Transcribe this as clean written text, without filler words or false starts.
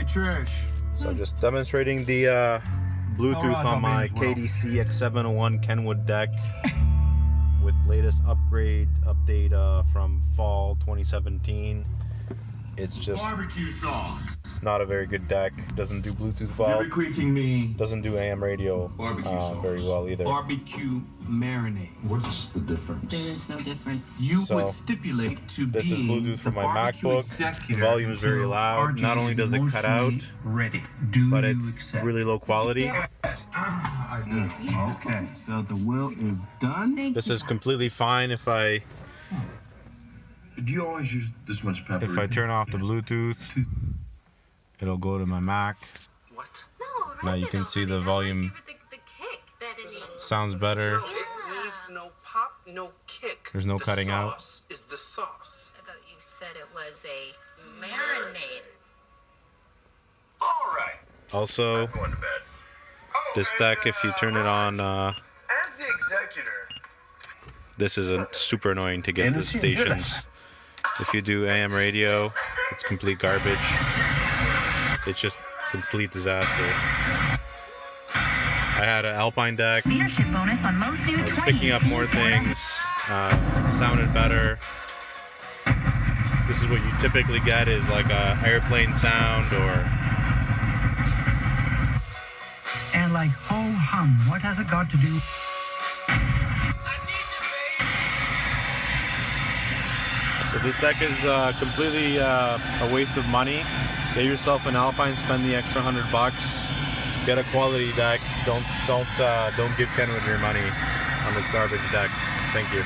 Hey Trish. So just demonstrating the Bluetooth on my KDC x701 Kenwood deck with latest update from fall 2017. It's just Barbecue sauce. not a very good deck. Doesn't do Bluetooth well. Doesn't do AM radio very well either. Barbecue marinade. What's the difference? There is no difference. You would stipulate to be. This is Bluetooth from my MacBook. The volume is very loud. Not only does it cut out, but it's really low quality. I do. Okay, so the will is done. This is completely fine if I Do you always use this much pepper? If I turn off the Bluetooth, it'll go to my Mac. What? Now you can see the volume sounds better. No, it needs no pop, no kick. There's no cutting out. The sauce is the sauce. I thought you said it was a marinade. All right. Also, I'm going to bed. this deck, if you turn it on, As the executor. this is super annoying to get the stations. If you do AM radio, it's complete garbage. It's just complete disaster. I had an Alpine deck. Leadership bonus on most new I was picking up more things, sounded better. This is what you typically get is like a airplane sound or... And like, oh hum, what has it got to do? So this deck is completely a waste of money. Get yourself an Alpine, spend the extra $100. Get a quality deck. Don't give Kenwood your money on this garbage deck. Thank you.